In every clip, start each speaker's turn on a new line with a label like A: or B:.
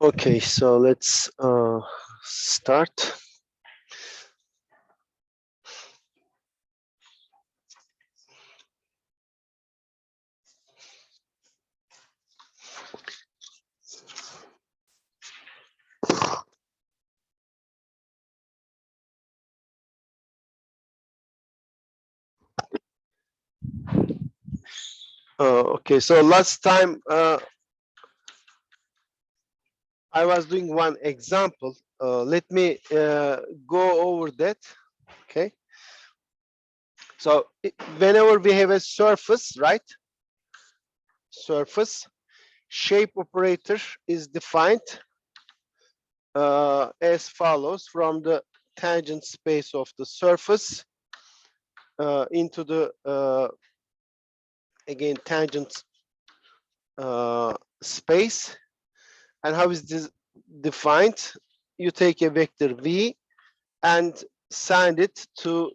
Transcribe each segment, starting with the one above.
A: Okay, so let's start. Okay, so last time I was doing one example. Let me go over that. Okay, so whenever we have a surface, right? Surface shape operator is defined as follows: from the tangent space of the surface into the again tangent space. And how is this defined? You take a vector v and send it to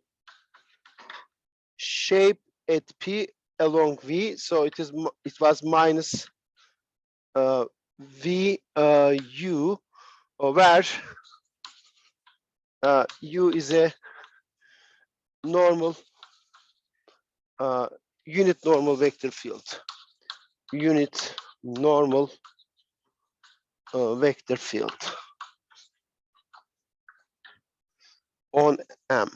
A: shape at p along v. So it was minus v u, where u is a normal unit normal vector field. Unit normal vector field on M.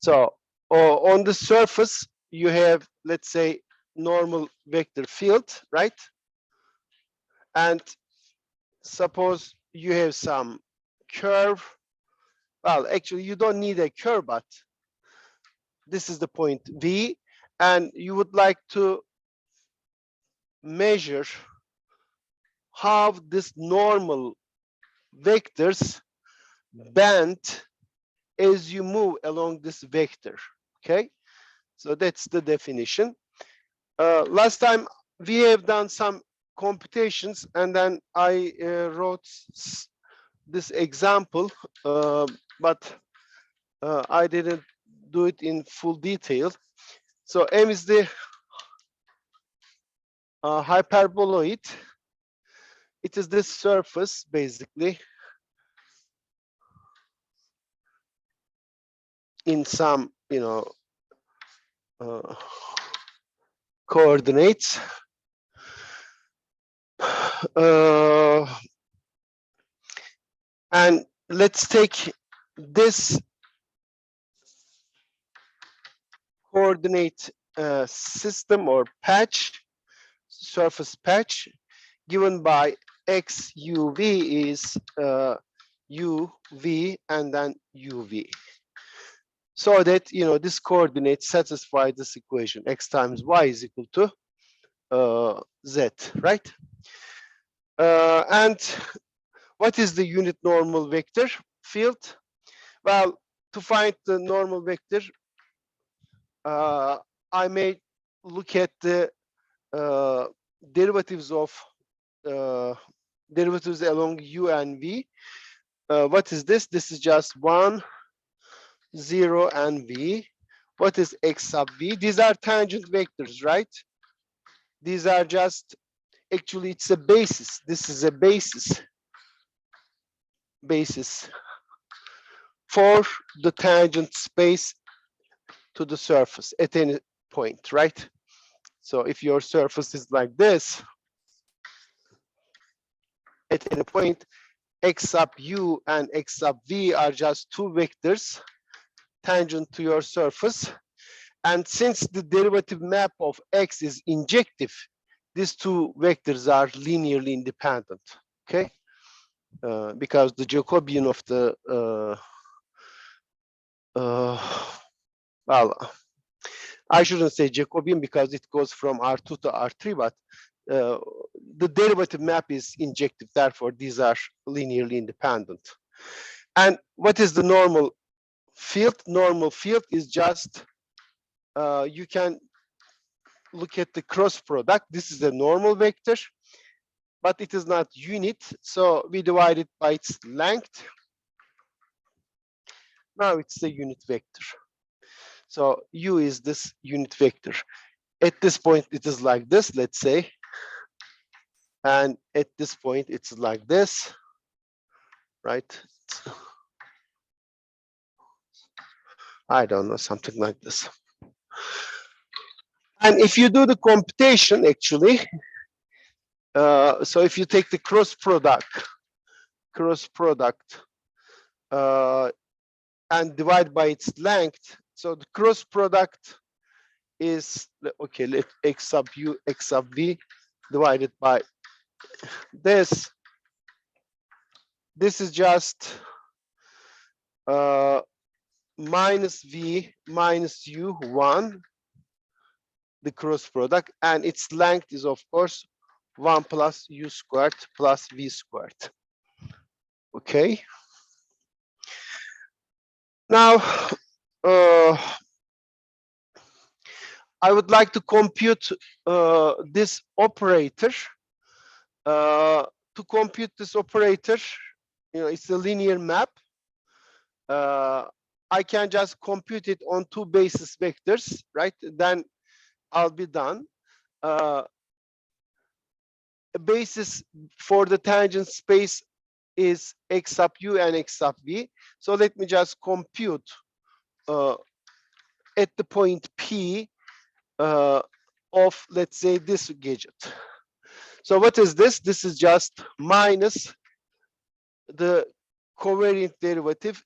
A: So on the surface, you have, let's say, normal vector field, right? And suppose you have some curve. Well, actually, you don't need a curve, but this is the point V, and you would like to measure how this normal vectors bend as you move along this vector. Okay, so that's the definition. Last time we have done some computations, and then I wrote this example, but I didn't do it in full detail. So M is the hyperboloid. It is this surface basically in some, coordinates. And let's take this coordinate system or patch, surface patch, given by x uv is uv and then uv. So that, this coordinate satisfies this equation: x times y is equal to z, right? And what is the unit normal vector field? Well, to find the normal vector, I may look at the derivatives of derivatives along u and v. What is this? This is just 1, 0, and v. What is x sub v? These are tangent vectors, right? These are just, actually, it's a basis. This is a basis for the tangent space to the surface at any point, right? So if your surface is like this, at any point, x sub u and x sub v are just two vectors tangent to your surface. And since the derivative map of x is injective, these two vectors are linearly independent, okay? Because the Jacobian of the, well, I shouldn't say Jacobian because it goes from R2 to R3, but the derivative map is injective. Therefore, these are linearly independent. And what is the normal field? Normal field is just, you can look at the cross product. This is a normal vector, but it is not unit. So we divide it by its length. Now it's the unit vector. So u is this unit vector. At this point, it is like this, let's say. And at this point, it's like this, right? I don't know, something like this. And if you do the computation, actually, so if you take the cross product, and divide by its length, so the cross product is, okay, let x sub u, x sub v divided by this. This is just minus v minus u 1, the cross product, and its length is, of course, 1 plus u squared plus v squared. Okay. Now, I would like to compute this operator. To compute this operator, it's a linear map. I can just compute it on two basis vectors, right? Then I'll be done. A basis for the tangent space is x sub u and x sub v. So let me just compute at the point P of, let's say, this gadget. So what is this? This is just minus the covariant derivative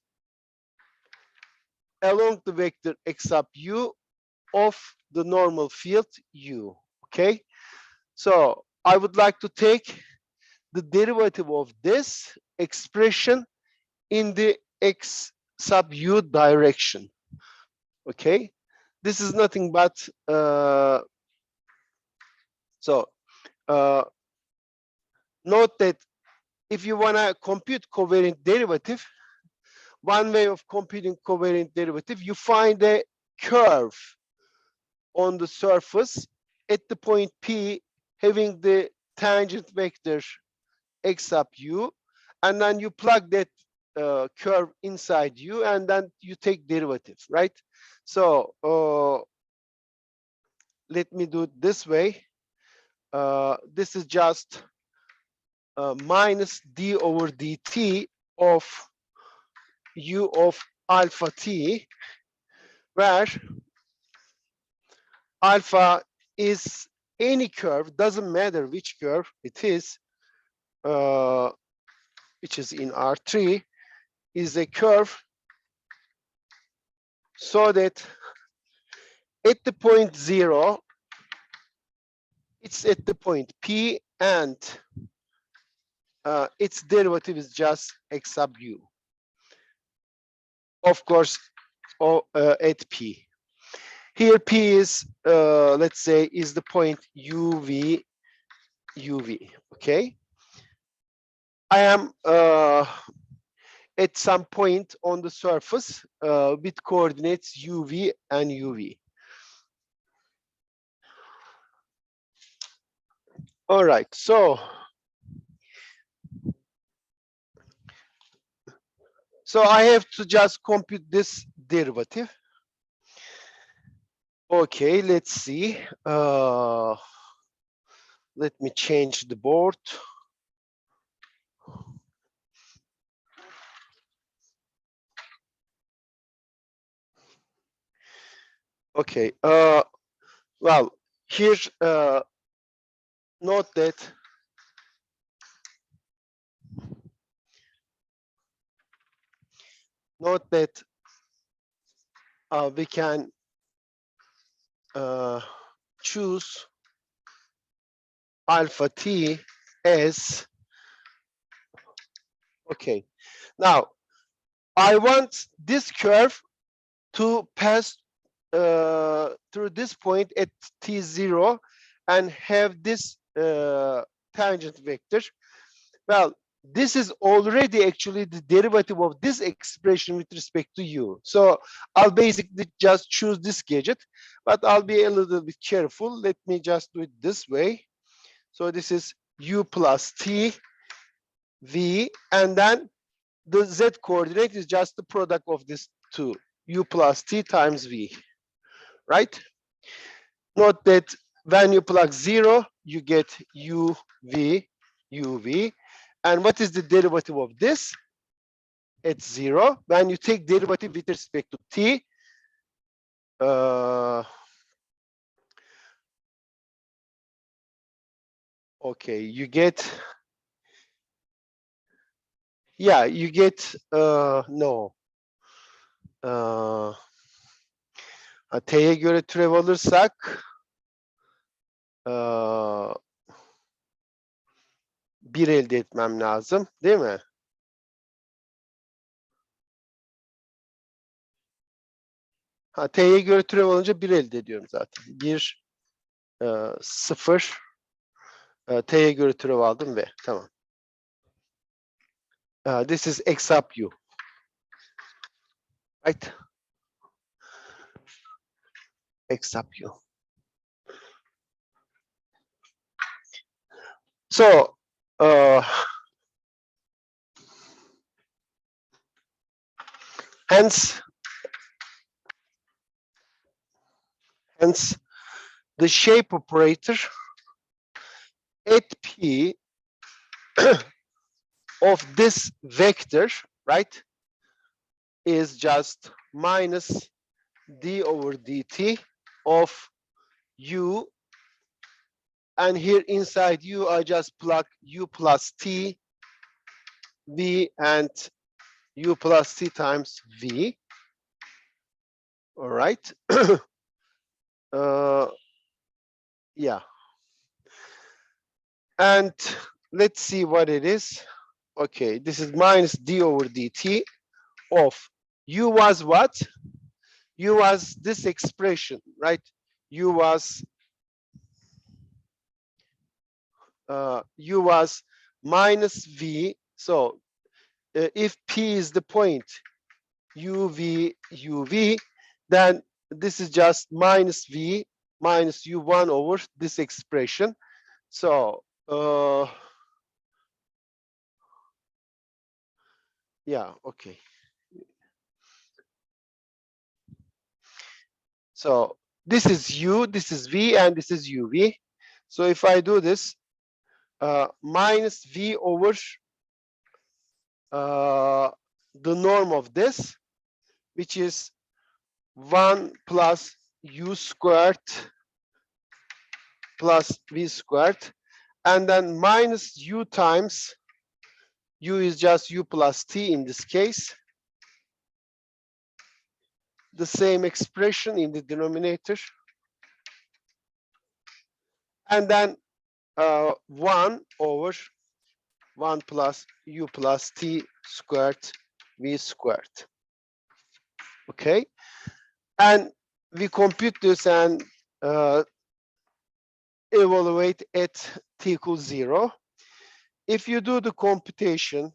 A: along the vector x sub u of the normal field u. Okay. So I would like to take the derivative of this expression in the x sub u direction. Okay. This is nothing but note that if you want to compute covariant derivative, one way of computing covariant derivative, you find a curve on the surface at the point P having the tangent vector x sub u, and then you plug that curve inside u, and then you take derivative, right? So let me do it this way. This is just minus d over dt of u of alpha t, where alpha is any curve, doesn't matter which curve it is, which is in R3, is a curve so that at the point 0, it's at the point P, and its derivative is just x sub u. Of course, at P. Here P is, let's say, is the point UV, okay? I am at some point on the surface with coordinates UV and UV. All right, so I have to just compute this derivative. Okay, let's see. Let me change the board. Okay, well, here's note that we can choose alpha t as, okay, now I want this curve to pass through this point at t0 and have this tangent vector. Well, this is already actually the derivative of this expression with respect to u. So I'll basically just choose this gadget, but I'll be a little bit careful. Let me just do it this way. So this is u plus t v, and then the z coordinate is just the product of these two, u plus t times v, right? Note that When you plug 0, you get uv, uv. And what is the derivative of this? It's 0. When you take derivative with respect to t, okay, you get, yeah, you get, no. T'ye göre türev alırsak, bir elde etmem lazım, değil mi? T'ye göre türev alınca bir elde ediyorum zaten. 1, 0, T'ye göre türev aldım ve tamam. This is x sub u. Right? X sub u. So, hence, the shape operator at P of this vector, right, is just minus d over dt of u, and here inside u I just plug u plus t v and u plus t times v. All right. Yeah. And let's see what it is. Okay, this is minus d over dt of u was what? U was this expression, right? U was minus v. So if p is the point uv uv, then this is just minus v minus u1 over this expression. So yeah, okay. So this is u, this is v, and this is uv. So if I do this, minus v over the norm of this, which is 1 plus u squared plus v squared, and then minus u times u is just u plus t in this case, the same expression in the denominator, and then 1 over 1 plus u plus t squared v squared. Okay, and we compute this and evaluate at t equals 0. If you do the computation,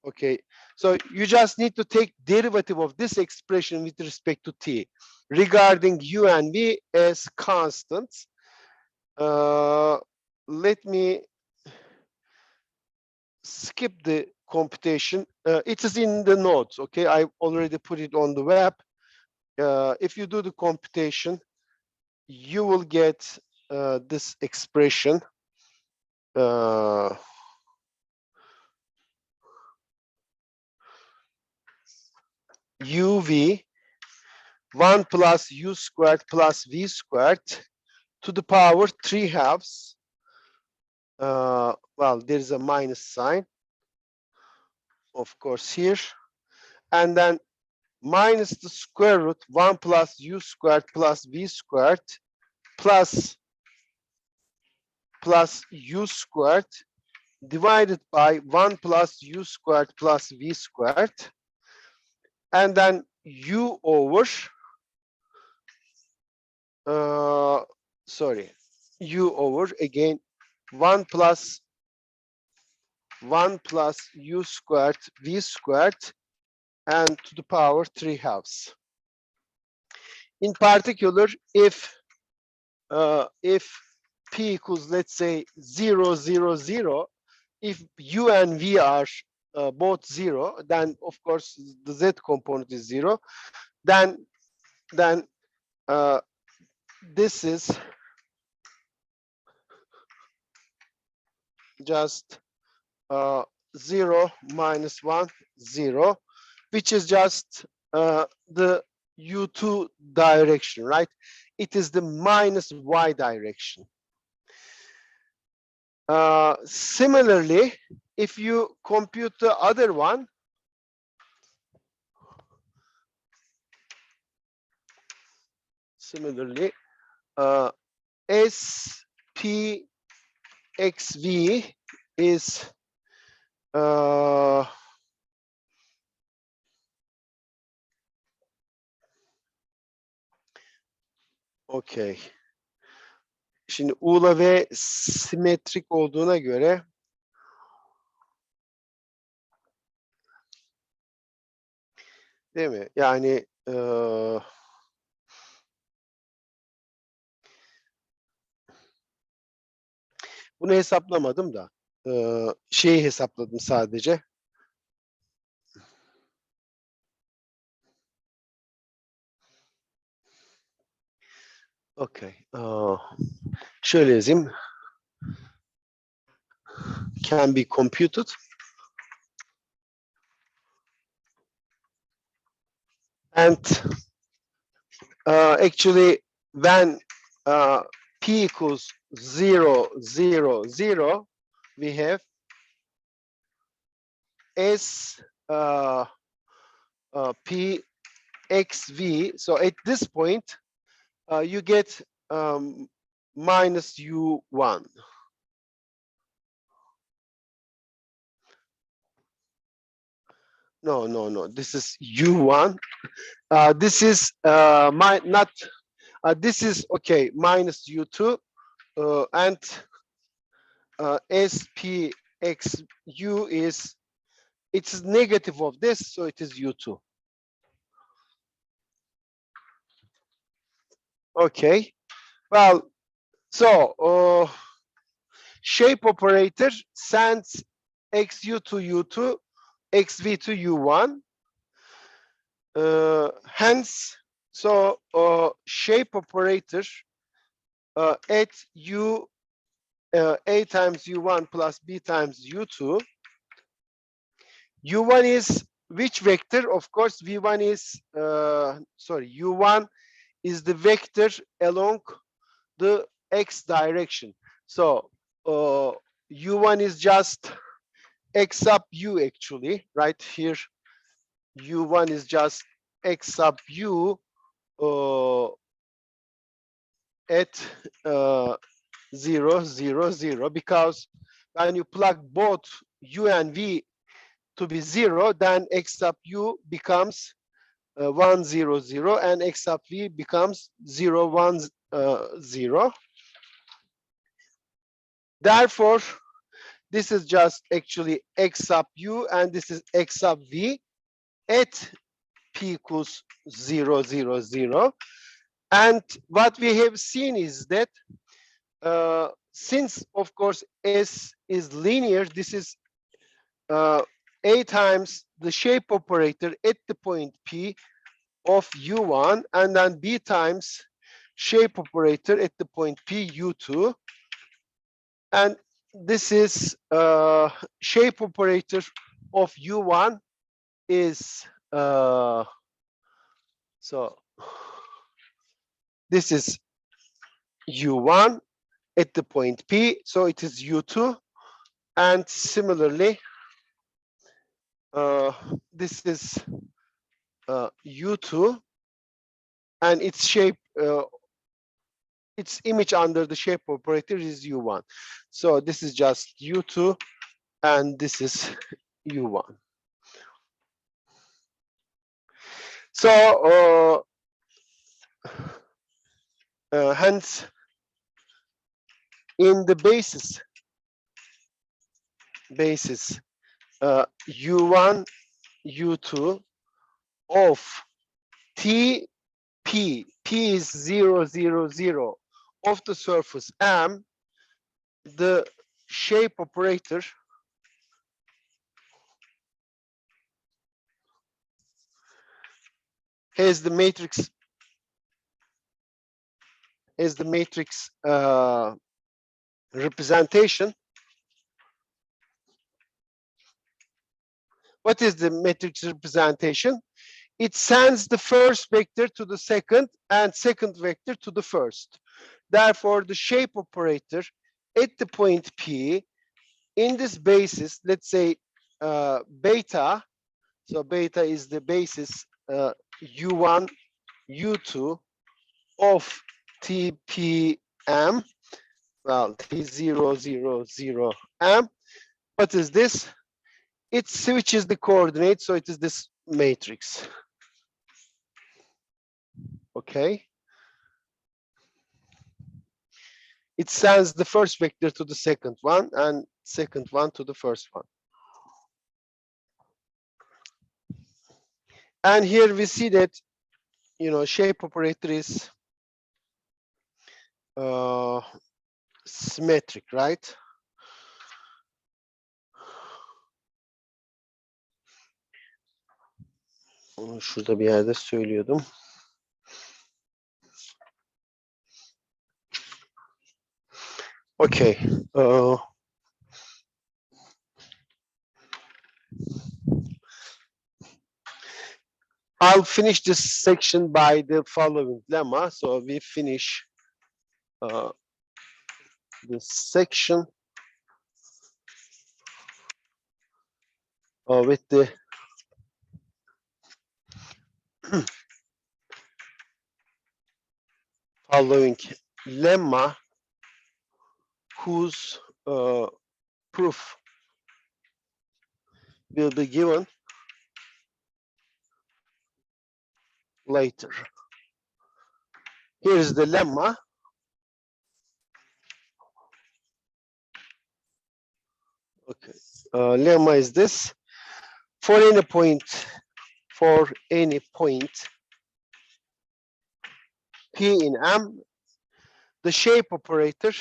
A: okay, so you just need to take derivative of this expression with respect to t regarding u and v as constants. Let me skip the computation. It is in the notes, okay? I already put it on the web. If you do the computation, you will get this expression. uv 1 plus u squared plus v squared to the power 3 halves. Well, there's a minus sign, of course, here. And then minus the square root 1 plus u squared plus v squared plus u squared divided by 1 plus u squared plus v squared, and then u over u over again 1 plus u squared v squared and to the power 3 halves. In particular, if p equals, let's say, 0, 0, 0, if u and v are both 0, then of course the z component is 0. Then this is just 0 minus 1 0, which is just the u2 direction, right? It is the minus y direction. Similarly, if you compute the other one, similarly, SPXV is okay. Şimdi U'la V simetrik olduğuna göre değil mi? Yani bunu hesaplamadım da şeyi hesapladım sadece. Okay. Şöyle yazayım. Can be computed. And actually, when p equals 0, 0, 0, we have S P X V. So at this point, you get minus U1. No. This is U1. This is this is okay, minus U2 and SPXU is, it's negative of this, so it is U2. Okay, well, so shape operator sends XU to U2, XV to U1. Hence, so shape operator at U A times U1 plus B times U2. U1 is which vector? Of course, V1 is, U1 is the vector along the X direction. So U1 is just X sub U actually, right here. U1 is just X sub U at 0, 0, 0, because when you plug both U and V to be 0, then X sub U becomes 1, 0, 0, and X sub V becomes 0, 1, 0. Therefore, this is just actually X sub U, and this is X sub V at P equals 0, 0, 0. And what we have seen is that since, of course, S is linear, this is A times the shape operator at the point P of U1, and then B times shape operator at the point P U2. And this is shape operator of U1 is, so this is U1 at the point P, so it is U2. And similarly, this is U2, and its shape, its image under the shape operator is U1. So this is just U2, and this is U1. So hence, in the basis U1, U2 of T P, P is 0, 0, 0 of the surface M, the shape operator has the matrix representation What is the matrix representation? It sends the first vector to the second and second vector to the first. Therefore, the shape operator at the point P in this basis, let's say beta, so beta is the basis U1, U2 of TPM, well, T000M. What is this? It switches the coordinates, so it is this matrix. Okay. It sends the first vector to the second one and second one to the first one. And here we see that, you know, shape operator is symmetric, right? Onu şurada bir yerde söylüyordum. Okay. I'll finish this section by the following lemma. So we finish this section with the following lemma, whose proof will be given later. Here is the lemma. Okay, lemma is this: for any point P in M, the shape operator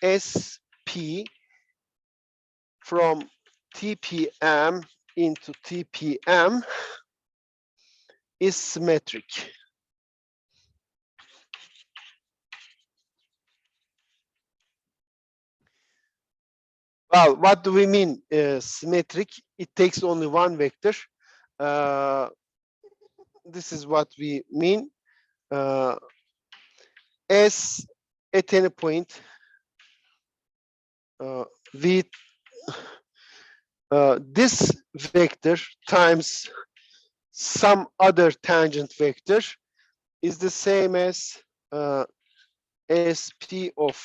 A: SP from TPM into TPM is symmetric. Well, what do we mean symmetric? It takes only one vector. This is what we mean. S at any point with this vector times some other tangent vector is the same as SP of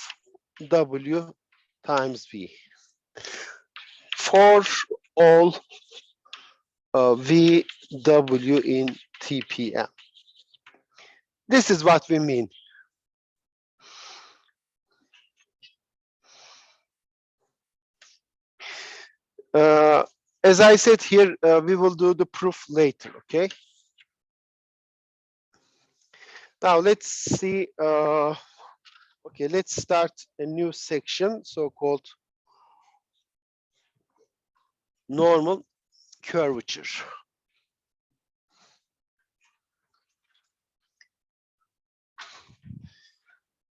A: W times V for all VW in TPM. This is what we mean. As I said here, we will do the proof later, okay? Now let's see, okay, let's start a new section, so-called normal curvature.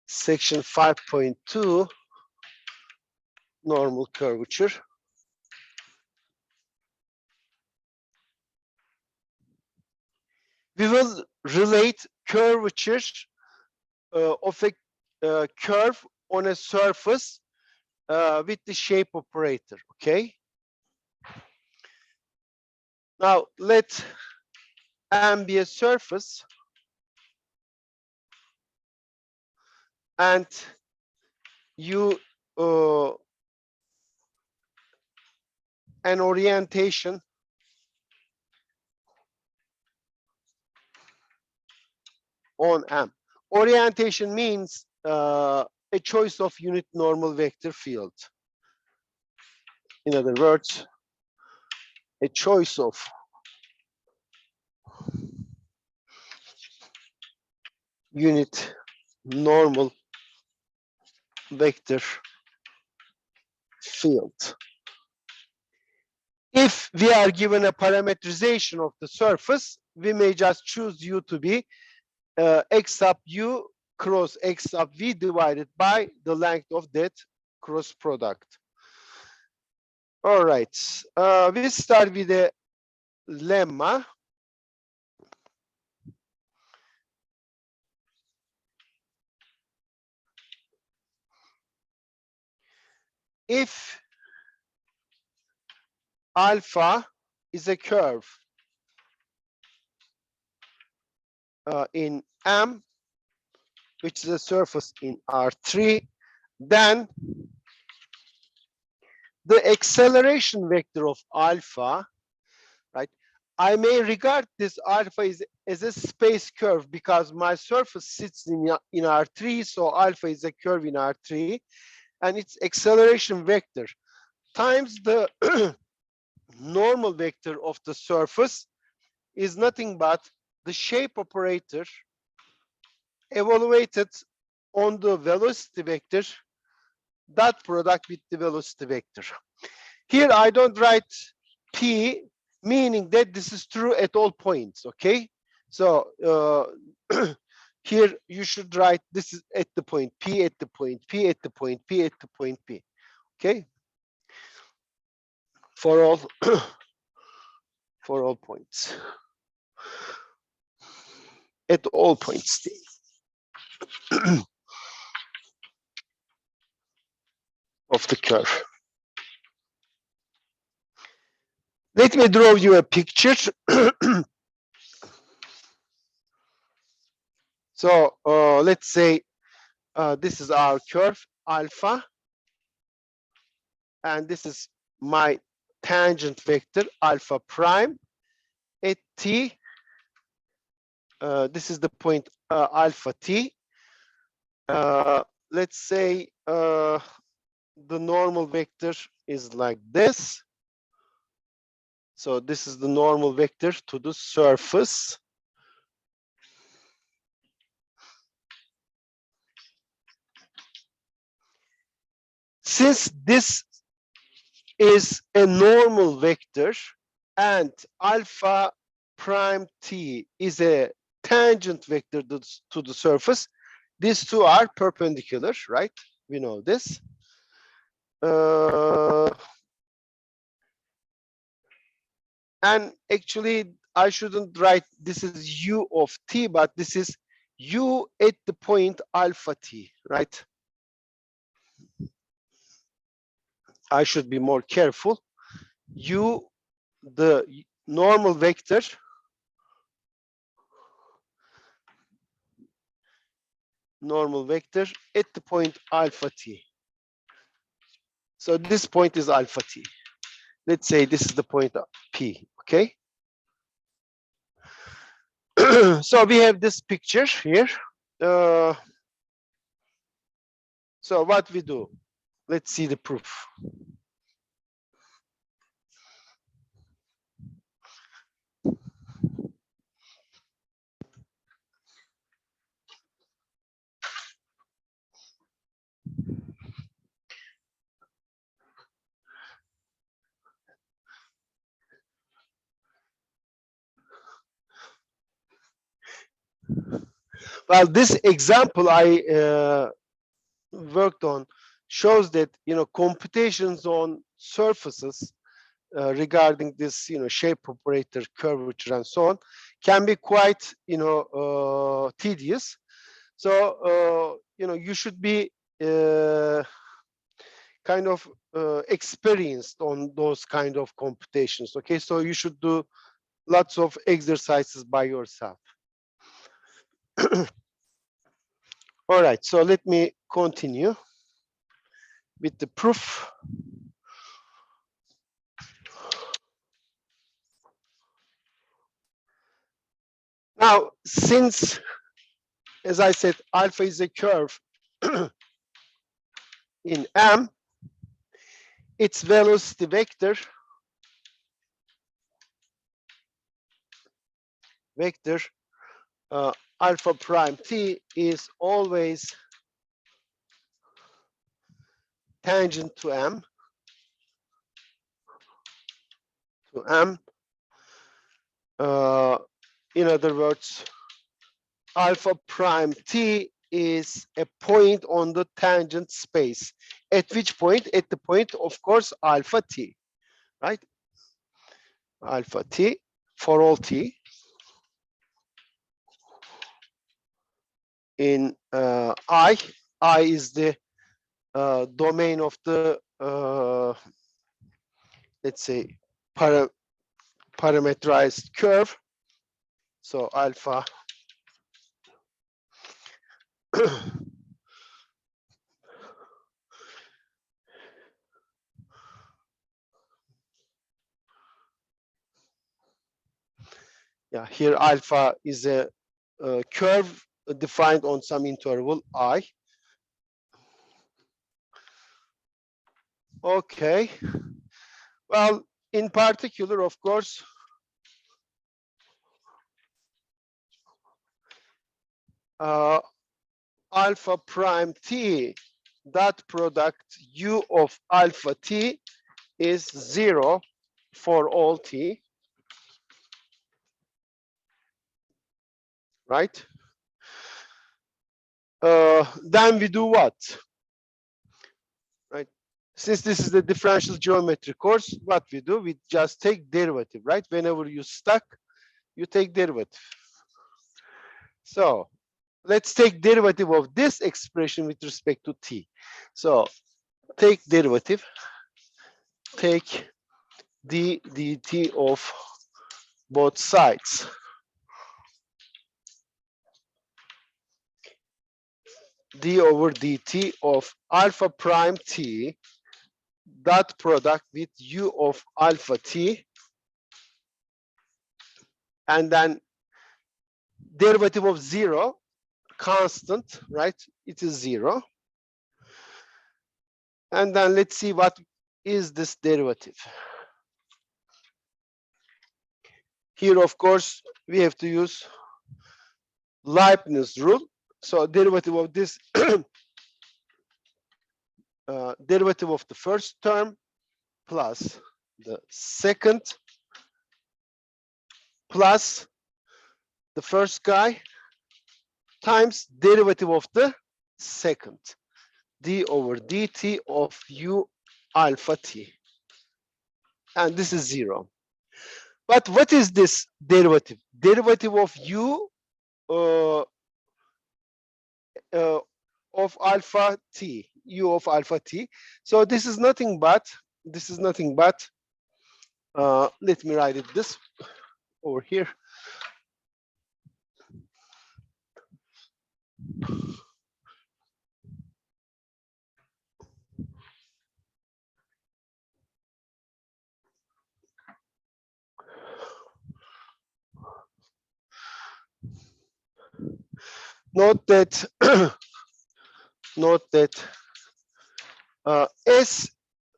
A: Section 5.2, normal curvature. We will relate curvature of a curve on a surface with the shape operator, okay? Now let M be a surface and you an orientation on M. Orientation means a choice of unit normal vector field. In other words, a choice of unit normal vector field. If we are given a parameterization of the surface, we may just choose U to be x sub u cross x sub v divided by the length of that cross product. All right, we start with the lemma. If alpha is a curve in M, which is a surface in R3, then the acceleration vector of alpha, right? I may regard this alpha as a space curve because my surface sits in R3, so alpha is a curve in R3, and its acceleration vector times the normal vector of the surface is nothing but the shape operator evaluated on the velocity vector dot product with the velocity vector. Here I don't write P, meaning that this is true at all points, okay? So here you should write this is at the point P, at the point P, at the point P, at the point P, okay? For all for all points. At all points. Of the curve. Let me draw you a picture. So let's say this is our curve alpha, and this is my tangent vector alpha prime at t. This is the point alpha t. Let's say the normal vector is like this. So this is the normal vector to the surface. Since this is a normal vector and alpha prime t is a tangent vector to the surface, these two are perpendicular, right? We know this. And actually, I shouldn't write this is u of t, but this is u at the point alpha t, right? I should be more careful. U, the normal vector, at the point alpha t. So this point is alpha t. Let's say this is the point P, okay? So we have this picture here. So what we do? Let's see the proof. Well, this example I worked on shows that computations on surfaces regarding this shape operator, curvature, and so on can be quite tedious. So you should be kind of experienced on those kind of computations. Okay, so you should do lots of exercises by yourself. All right, so let me continue with the proof. Now, since, as I said, alpha is a curve in M, its velocity vector alpha prime t is always tangent to M. In other words, alpha prime t is a point on the tangent space. At which point? At the point, of course, alpha t, right? Alpha t for all t in I is the domain of the let's say parameterized curve. So alpha yeah, here alpha is a curve defined on some interval I. Okay. Well, in particular, of course, alpha prime t dot product u of alpha t is 0 for all t, right? Then we do what? Right? Since this is the differential geometry course, what we do, we just take derivative, right? Whenever you stuck, you take derivative. So let's take derivative of this expression with respect to t. So take derivative, take d dt of both sides. D over dt of alpha prime t dot product with u of alpha t, and then derivative of 0, constant, right? It is 0. And then let's see what is this derivative. Here, of course, we have to use Leibniz rule. So derivative of this derivative of the first term plus the second plus the first guy times derivative of the second, d over dt of u alpha t. And this is 0. But what is this derivative? Derivative of u of alpha t, u of alpha t. So this is nothing but, let me write it this over here. Note that S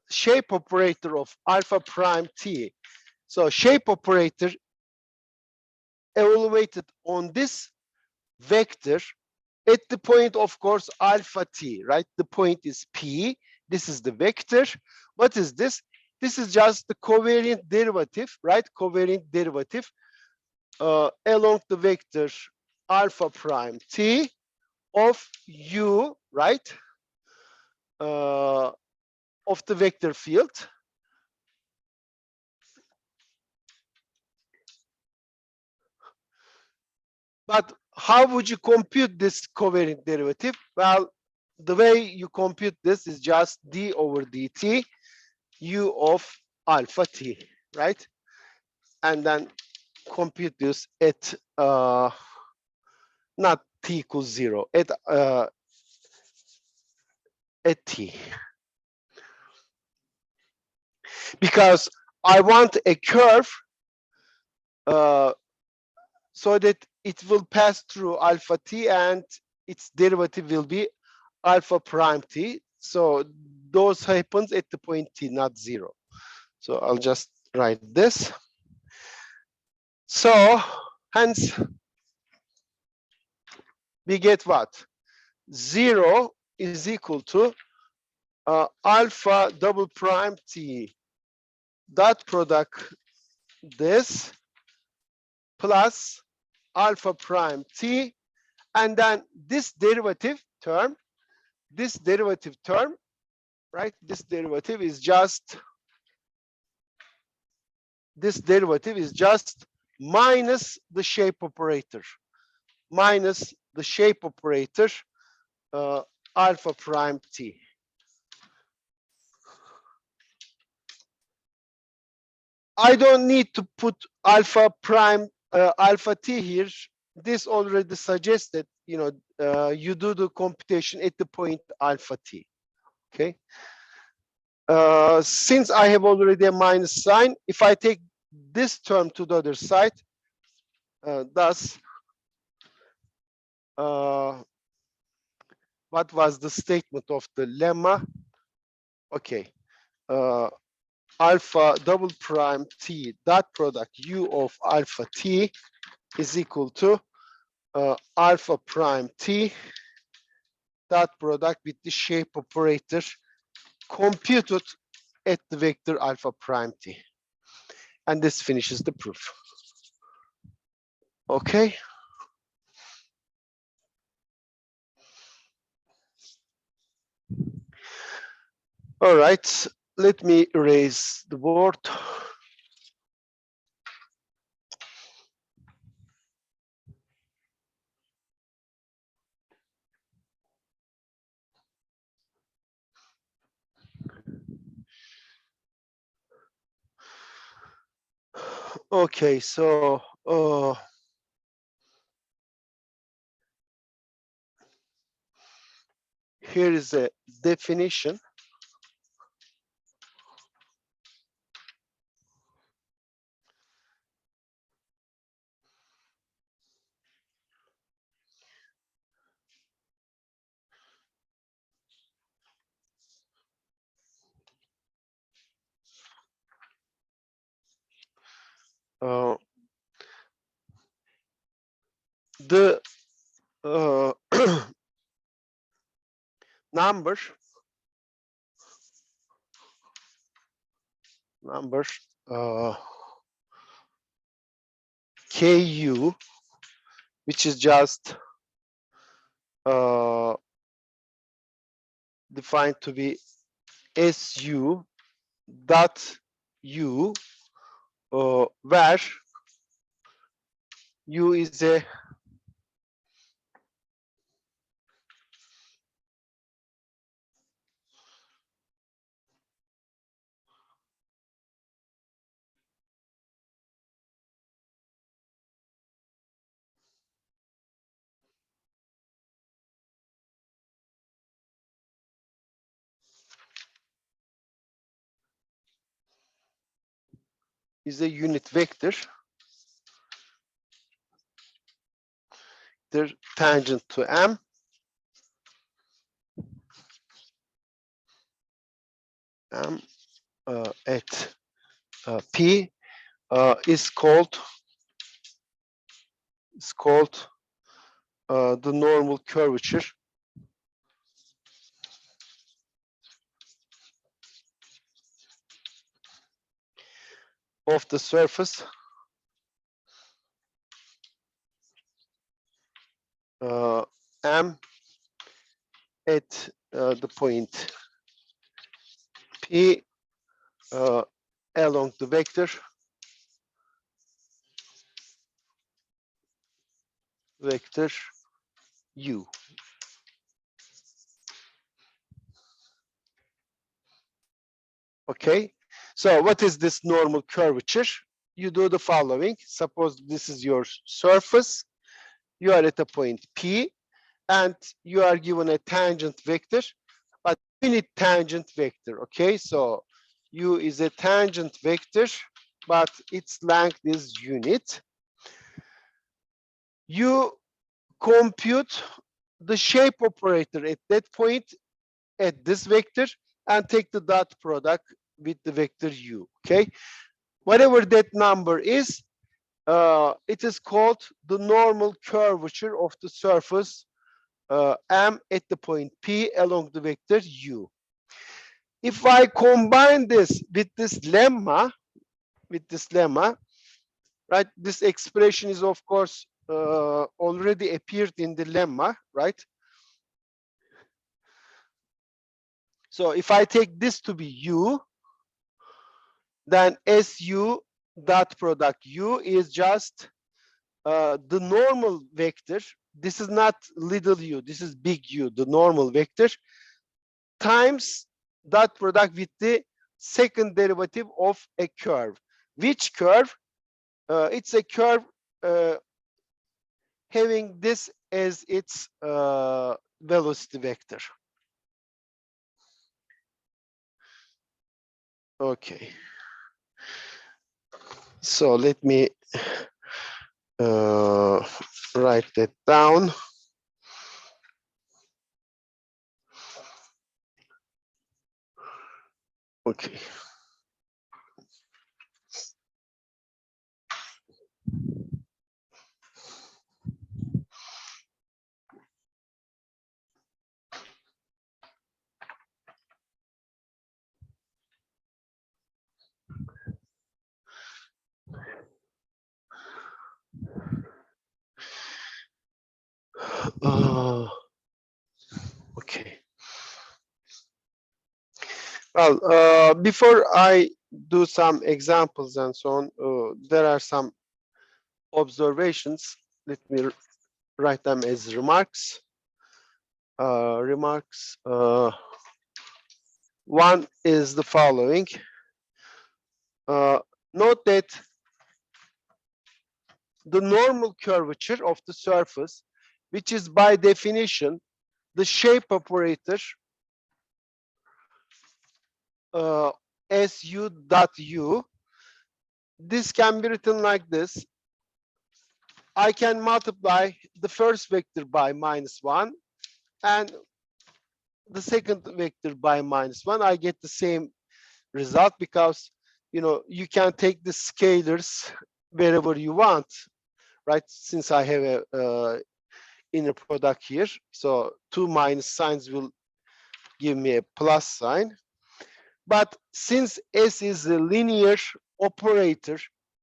A: shape operator of alpha prime t. So shape operator evaluated on this vector at the point, of course, alpha t, right? The point is P. This is the vector. What is this? This is just the covariant derivative, right? Covariant derivative along the vector alpha prime t of u, right? Of the vector field. But how would you compute this covariant derivative? Well, the way you compute this is just d over dt u of alpha t, right? And then compute this at not t equals 0, at t. Because I want a curve so that it will pass through alpha t and its derivative will be alpha prime t. So those happens at the point t, not 0. So I'll just write this. So hence we get what? 0 is equal to alpha double prime t dot product this plus alpha prime t And then this derivative term, right? This derivative is just minus the shape operator, uh, alpha prime t. I don't need to put alpha prime alpha t here. This already suggested, you do the computation at the point alpha t. Okay. Since I have already a minus sign, if I take this term to the other side, thus, what was the statement of the lemma? Okay. Alpha double prime t dot product u of alpha t is equal to alpha prime t dot product with the shape operator computed at the vector alpha prime t. And this finishes the proof. Okay. All right, let me erase the board. Okay, so here is a definition. The number ku, which is just defined to be su dot u, where u is a unit vector. They're tangent to m. At p is called the normal curvature of the surface m at the point p along the vector u. Okay, so what is this normal curvature? You do the following. Suppose this is your surface. You are at a point P, and you are given a tangent vector, but unit tangent vector. Okay, so U is a tangent vector, but its length is unit. You compute the shape operator at that point at this vector and take the dot product with the vector u. Okay, whatever that number is, it is called the normal curvature of the surface m at the point p along the vector u. If I combine this with this lemma, right, this expression is of course already appeared in the lemma, right? So if I take this to be u, then su dot product u is just the normal vector. This is not little u, this is big U, the normal vector, times dot product with the second derivative of a curve. Which curve? It's a curve having this as its velocity vector. Okay. So let me write that down. Okay. Okay. Well, before I do some examples and so on, there are some observations. Let me write them as remarks. One is the following. Note that the normal curvature of the surface, which is by definition the shape operator su dot u, this can be written like this. I can multiply the first vector by -1 and the second vector by -1. I get the same result because you can take the scalars wherever you want, right? Since I have a inner product here, so two minus signs will give me a plus sign. But since S is a linear operator,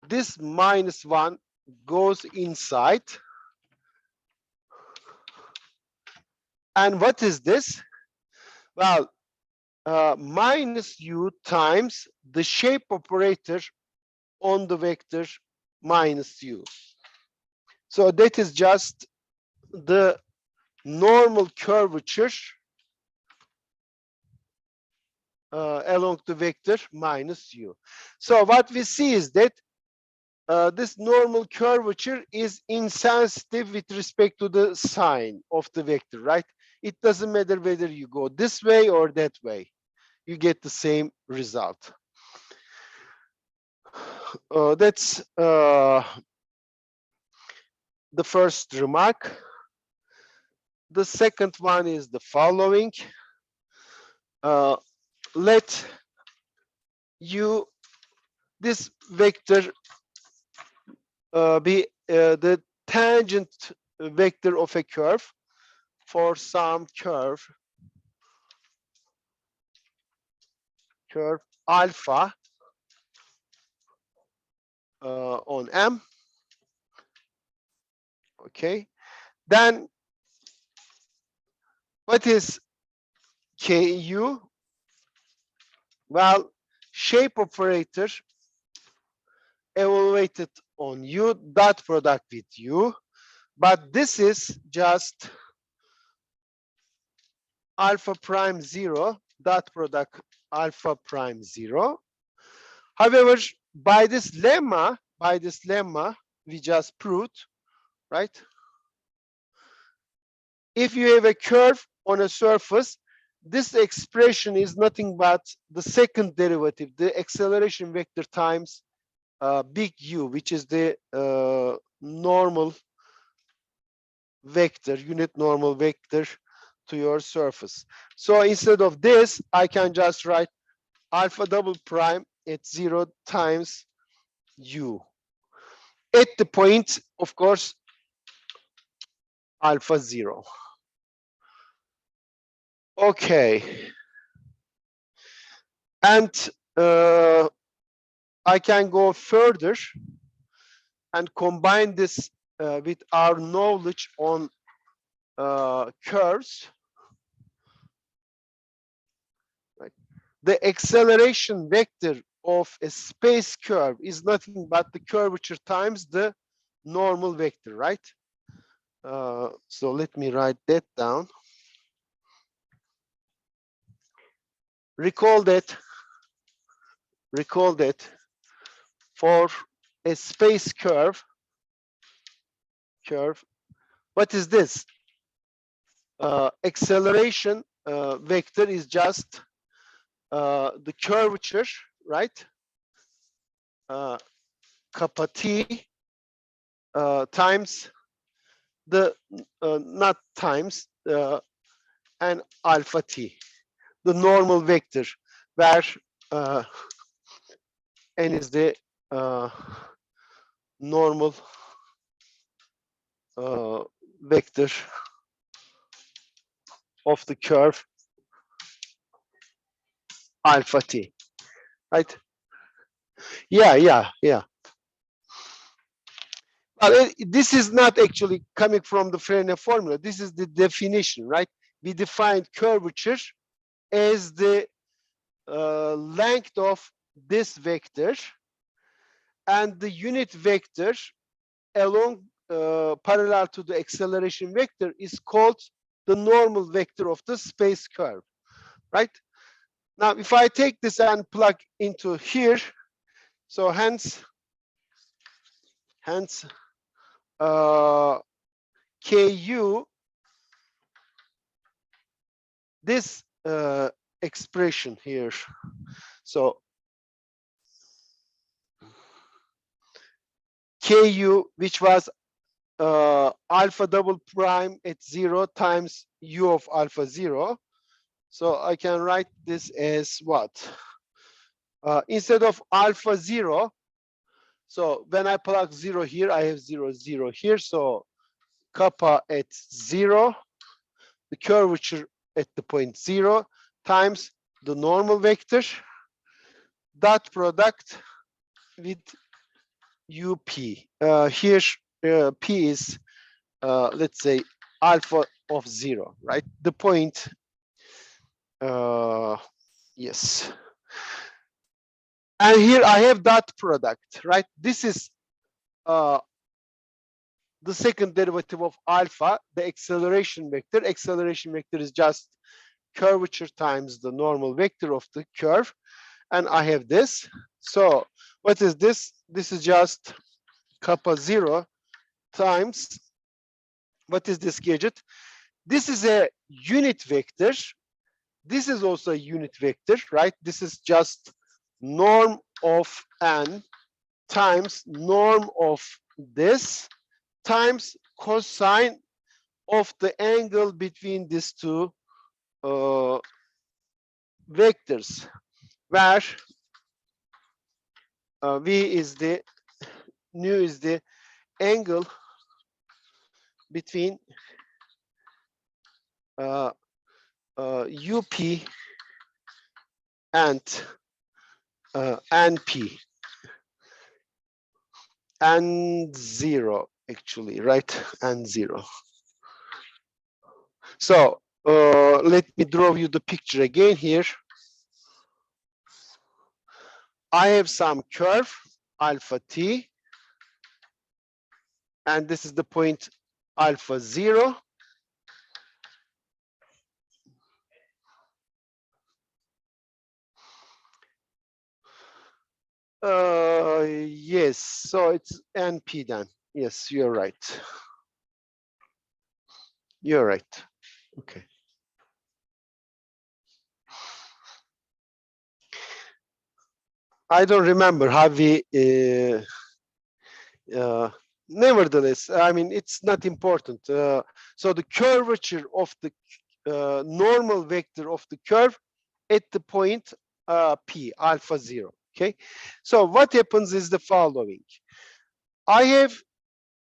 A: this -1 goes inside. And what is this? Well, minus u times the shape operator on the vector minus u. So that is just the normal curvature along the vector minus u. So what we see is that this normal curvature is insensitive with respect to the sign of the vector, right? It doesn't matter whether you go this way or that way. You get the same result. That's the first remark. The second one is the following. Let u, this vector be the tangent vector of a curve for some curve alpha on M. Okay, then what is Ku? Well, shape operator evaluated on U, dot product with U, but this is just alpha prime 0, dot product alpha prime 0. However, by this lemma, we just proved, right? If you have a curve on a surface, this expression is nothing but the second derivative, the acceleration vector times big U, which is the normal vector, unit normal vector to your surface. So instead of this, I can just write alpha double prime at 0 times U. At the point, of course, alpha 0. Okay. And I can go further and combine this with our knowledge on curves, right? The acceleration vector of a space curve is nothing but the curvature times the normal vector, right? So let me write that down. Recall that for a space curve, what is this? Acceleration vector is just the curvature, right? Kappa t times the not times and alpha t, the normal vector, where n is the normal vector of the curve alpha t, right? Yeah. Well, this is not actually coming from the Frenet formula. This is the definition, right? We defined curvature as the length of this vector and the unit vector along parallel to the acceleration vector is called the normal vector of the space curve, right? Now, if I take this and plug into here, so hence Ku, this expression here. So Ku, which was alpha double prime at 0 times u of alpha 0. So I can write this as what? Instead of alpha 0, so when I plug 0 here, I have 0, 0 here. So kappa at 0, the curvature at the point 0 times the normal vector, dot product with up. Here, p is, let's say, alpha of 0, right? The point, yes. And here I have dot product, right? This is the second derivative of alpha, the acceleration vector. Acceleration vector is just curvature times the normal vector of the curve. And I have this. So what is this? This is just kappa 0 times, what is this gadget? This is a unit vector. This is also a unit vector, right? This is just norm of n times norm of this times cosine of the angle between these two vectors, where v is the nu is the angle between up and np and 0 actually, right? And 0. So let me draw you the picture again here. I have some curve alpha t, and this is the point alpha 0. Yes, so it's np then. Yes, you're right. You're right. Okay. I don't remember how we nevertheless, I mean, it's not important. So the curvature of the normal vector of the curve at the point p, alpha 0, okay? So what happens is the following. I have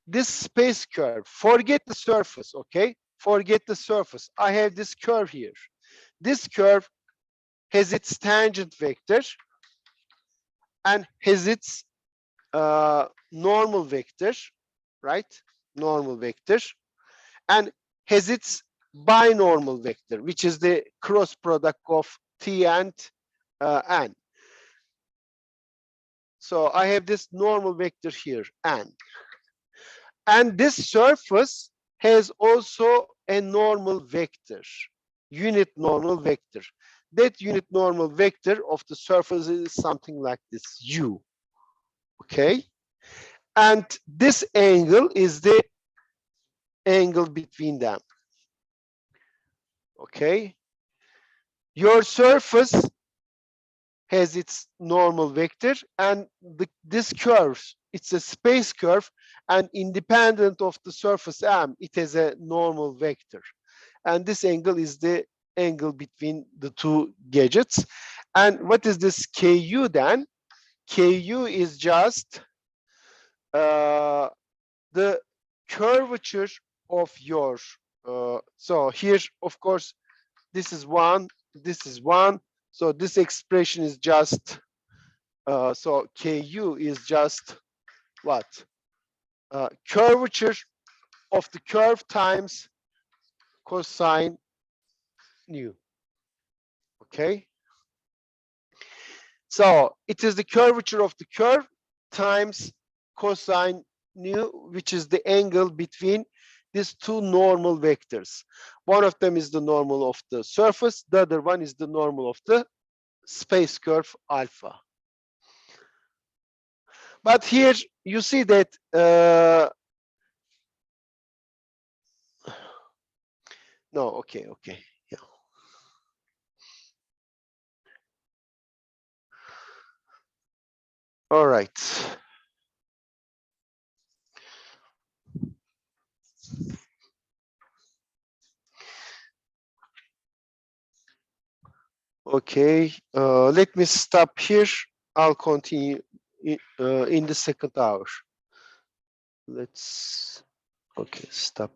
A: this space curve. Forget the surface, okay? Forget the surface. I have this curve here. This curve has its tangent vector and has its normal vector. right? Normal vector, and has its binormal vector, which is the cross product of t and n. So I have this normal vector here, n. And this surface has also a normal vector, unit normal vector. That unit normal vector of the surface is something like this, u. Okay? And this angle is the angle between them. Okay? Your surface has its normal vector, and this curve, it's a space curve, and independent of the surface M, it has a normal vector. And this angle is the angle between the two gadgets. And what is this Ku then? Ku is just the curvature of your, so here, of course, this is one, this is one. So this expression is just, so Ku is just what? Curvature of the curve times cosine nu. Okay? So it is the curvature of the curve times cosine nu, which is the angle between these two normal vectors. One of them is the normal of the surface, the other one is the normal of the space curve alpha. But here you see that no, okay, yeah. All right. Okay, let me stop here. I'll continue in the second hour. Let's, okay, stop.